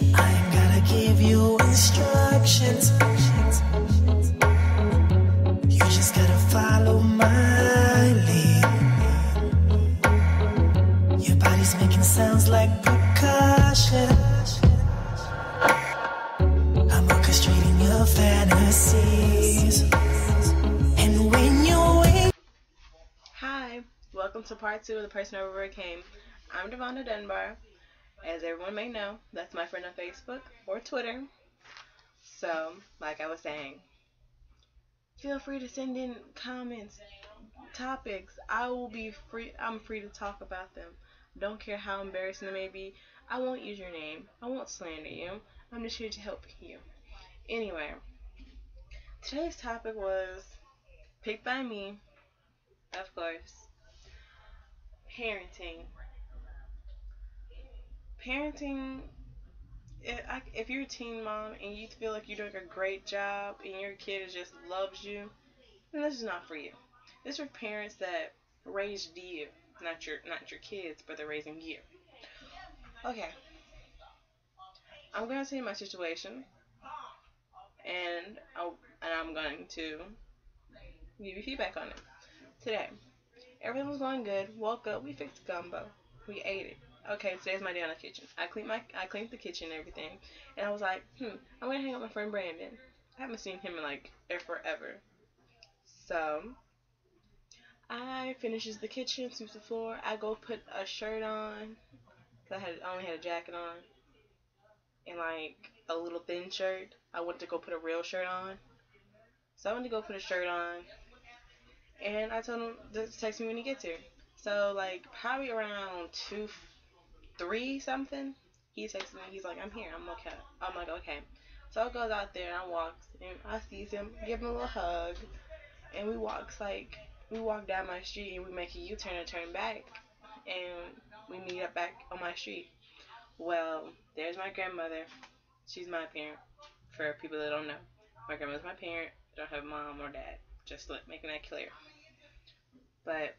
I ain't gotta give you instructions. You just gotta follow my lead. Your body's making sounds like percussion. I'm orchestrating your fantasies. And when you wake. Hi, welcome to part 2 of the person who overcame. I'm Devonda Dunbar. As everyone may know, that's my friend on Facebook or Twitter. So, like I was saying, feel free to send in comments, topics. I'm free to talk about them. Don't care how embarrassing they may be. I won't use your name. I won't slander you. I'm just here to help you. Anyway, today's topic was picked by me, of course. Parenting. Parenting, if you're a teen mom and you feel like you're doing a great job and your kid just loves you, then this is not for you. This is for parents that raised you, not your kids, but they're raising you. Okay, I'm gonna tell you my situation, and I'm going to give you feedback on it. Today, everything was going good. Woke up, we fixed gumbo, we ate it. Okay, today's my day in the kitchen. I cleaned the kitchen and everything, and I was like, I'm gonna hang out with my friend Brandon. I haven't seen him in like forever. So I finishes the kitchen, sweeps the floor. I go put a shirt on. I only had a jacket on and like a little thin shirt. I went to go put a real shirt on. So I went to go put a shirt on, and I told him to text me when he gets here. So like probably around 2, 3 something, he texted me. He's like, I'm here. I'm okay. I'm like, okay. So I goes out there and I walks and I sees him, give him a little hug, and we walk down my street and we make a U-turn and turn back, and we meet up back on my street. Well, there's my grandmother. She's my parent. For people that don't know, my grandmother's my parent. I don't have mom or dad. Just making that clear. But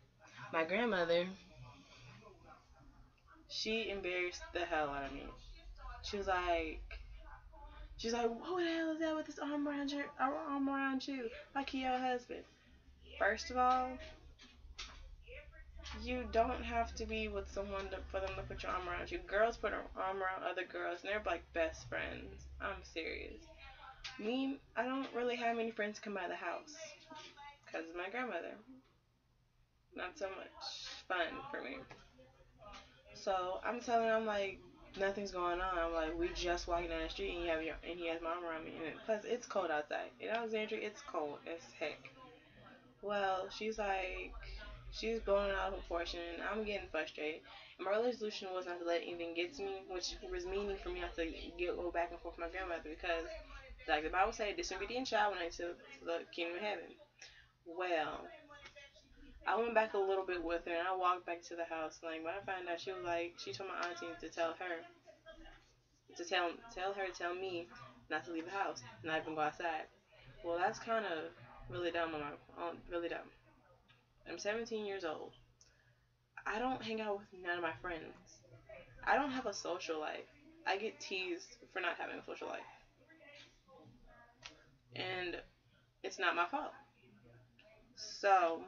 my grandmother, she embarrassed the hell out of me. She was like, what the hell is that with this arm around you, like your husband? First of all, you don't have to be with someone for them to put your arm around you. Girls put their arm around other girls, and they're like best friends. I'm serious. Me, I don't really have many friends come by the house because of my grandmother. Not so much fun for me. So I'm telling him, I'm like, nothing's going on. I'm like, we just walking down the street and he has my arm around me. And plus, it's cold outside. In Alexandria, it's cold as heck. Well, she's blowing out of proportion. I'm getting frustrated. And my resolution was not to let anything get to me, which was meaning for me not to go back and forth with my grandmother because, like the Bible said, disobedient child when I to the kingdom of heaven. Well, I went back a little bit with her, and I walked back to the house. Like when I found out, she was like, she told my auntie to tell me not to leave the house, not even go outside. Well, that's kind of really dumb really dumb. I'm 17 years old. I don't hang out with none of my friends. I don't have a social life. I get teased for not having a social life, and it's not my fault. So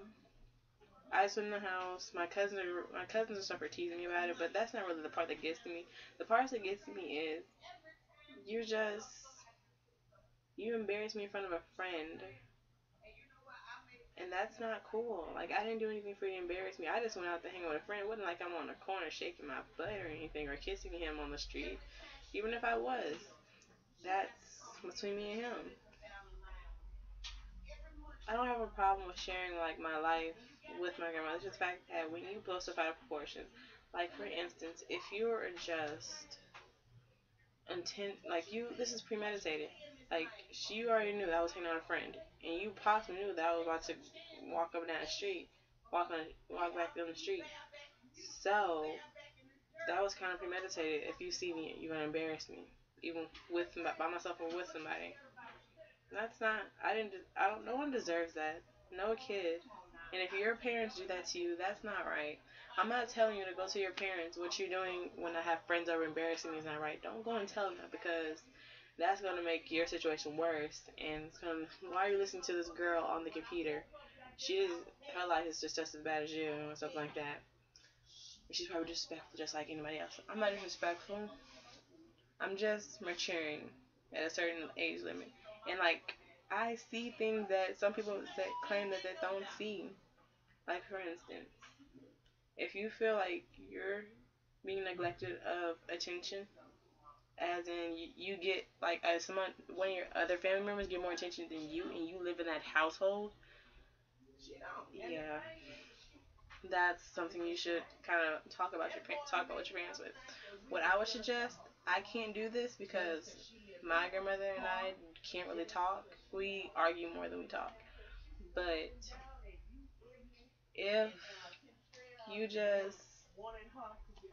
I was in the house. My cousins and stuff are teasing me about it, but that's not really the part that gets to me. The part that gets to me is you just you embarrass me in front of a friend, and that's not cool. Like I didn't do anything for you to embarrass me. I just went out to hang with a friend. It wasn't like I'm on the corner shaking my butt or anything or kissing him on the street. Even if I was, that's between me and him. I don't have a problem with sharing like my life with my grandma. It's just the fact that when you blow stuff out of proportion, like for instance, if you're just like this is premeditated. Like you already knew that I was hanging out with a friend, and you possibly knew that I was about to walk up and down the street, walk back down the street. So that was kind of premeditated. If you see me, you're gonna embarrass me, even by myself or with somebody. That's not. I didn't. I don't. No one deserves that. No kid. And if your parents do that to you, that's not right. I'm not telling you to go to your parents. What you're doing when I have friends over embarrassing me is not right. Don't go and tell them, because that's going to make your situation worse. And it's going to, why are you listening to this girl on the computer? Her life is just as bad as you, or something like that. She's probably disrespectful just like anybody else. I'm not disrespectful. I'm just maturing at a certain age limit. And like, I see things that some people claim that they don't see. Like, for instance, if you feel like you're being neglected of attention, as in you get like one of your other family members get more attention than you, and you live in that household, yeah, that's something you should kind of talk about with your parents with. What I would suggest, I can't do this because my grandmother and I can't really talk. We argue more than we talk. But if you just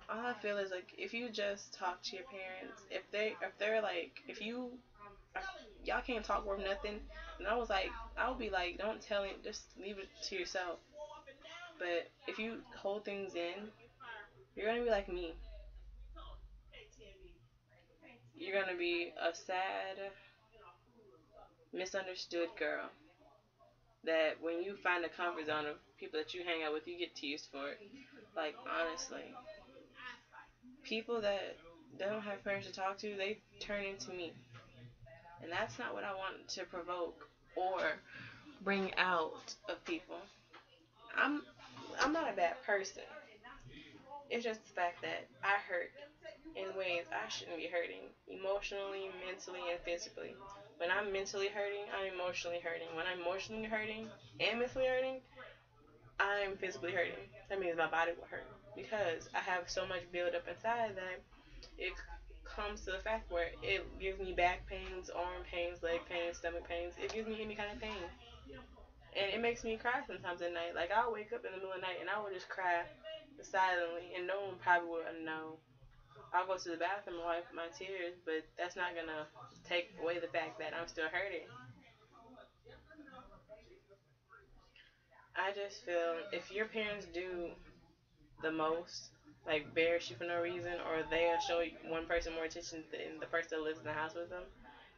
all I feel is like if you just talk to your parents, if they're like if you y'all can't talk worth nothing, and I would be like, don't tell him, just leave it to yourself. But if you hold things in, you're gonna be like me. You're gonna be a sad, misunderstood girl. That when you find the comfort zone of people that you hang out with, you get teased for it. Like, honestly, people that don't have parents to talk to, they turn into me. And that's not what I want to provoke or bring out of people. I'm I'm not a bad person. It's just the fact that I hurt in ways I shouldn't be hurting, emotionally, mentally, and physically. When I'm mentally hurting, I'm emotionally hurting. When I'm emotionally hurting and mentally hurting, I'm physically hurting. That means my body will hurt because I have so much build up inside that it comes to the fact where it gives me back pains, arm pains, leg pains, stomach pains. It gives me any kind of pain. And it makes me cry sometimes at night. Like, I'll wake up in the middle of the night and I will just cry silently, and no one probably will know. I'll go to the bathroom and wipe my tears, but that's not gonna take away the fact that I'm still hurting. I just feel if your parents do the most, like embarrass you for no reason, or they'll show one person more attention than the person that lives in the house with them,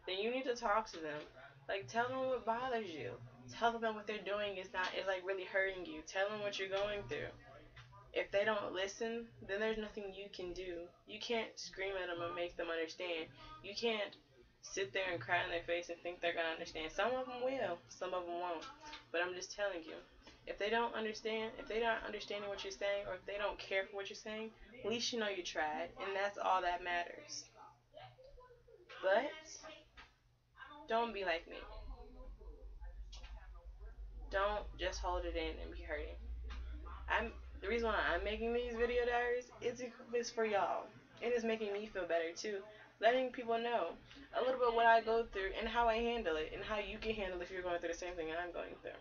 then you need to talk to them. Like, tell them what bothers you. Tell them that what they're doing is like really hurting you. Tell them what you're going through. If they don't listen, then there's nothing you can do. You can't scream at them and make them understand. You can't sit there and cry in their face and think they're gonna understand. Some of them will, some of them won't. But I'm just telling you, if they don't understand, if they're not understanding what you're saying, or if they don't care for what you're saying, at least you know you tried, and that's all that matters. But don't be like me. Don't just hold it in and be hurting. I'm the reason why I'm making these video diaries is for y'all. It is making me feel better too. Letting people know a little bit what I go through and how I handle it, and how you can handle it if you're going through the same thing I'm going through.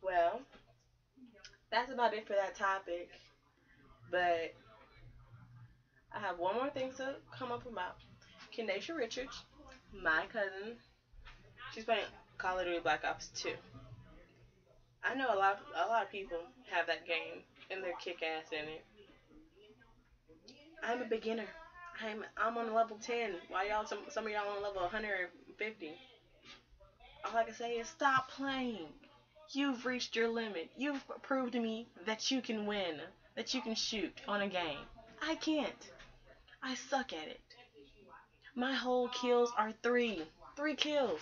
Well, that's about it for that topic. But I have one more thing to come up about. Kenesha Richards, my cousin, she's playing Call of Duty Black Ops 2. I know a lot of people have that game and they're kick ass in it. I'm a beginner. I'm on level 10. While some of y'all on level 150. All I can say is stop playing. You've reached your limit. You've proved to me that you can win, that you can shoot on a game. I can't. I suck at it. My whole kills are 3. 3 kills.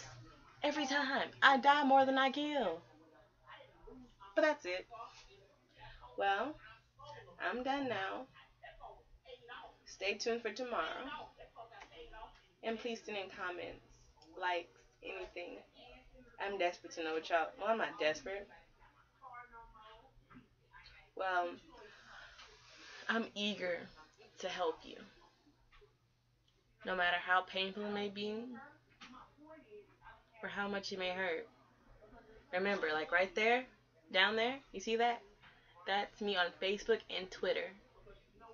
Every time. I die more than I kill. But that's it. Well, I'm done now. Stay tuned for tomorrow. And please send in comments, likes, anything. I'm desperate to know what y'all. Well, I'm not desperate. Well, I'm eager to help you. No matter how painful it may be or how much it may hurt. Remember, like right there, down there, you see that? That's me on Facebook and Twitter.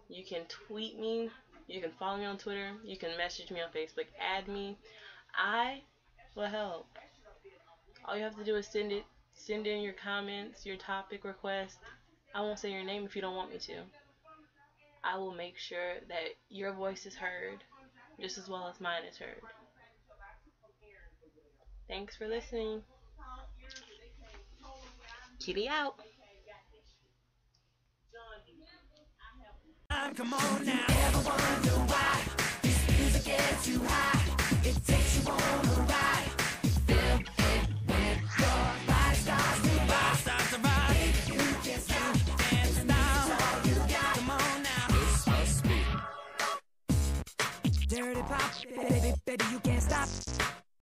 You can tweet me. You can follow me on Twitter. You can message me on Facebook. Add me. I will help. All you have to do is send in your comments, your topic request, I won't say your name if you don't want me to. I will make sure that your voice is heard just as well as mine is heard. Thanks for listening. Kitty out. Come on now. You ever wonder why this music gets you high?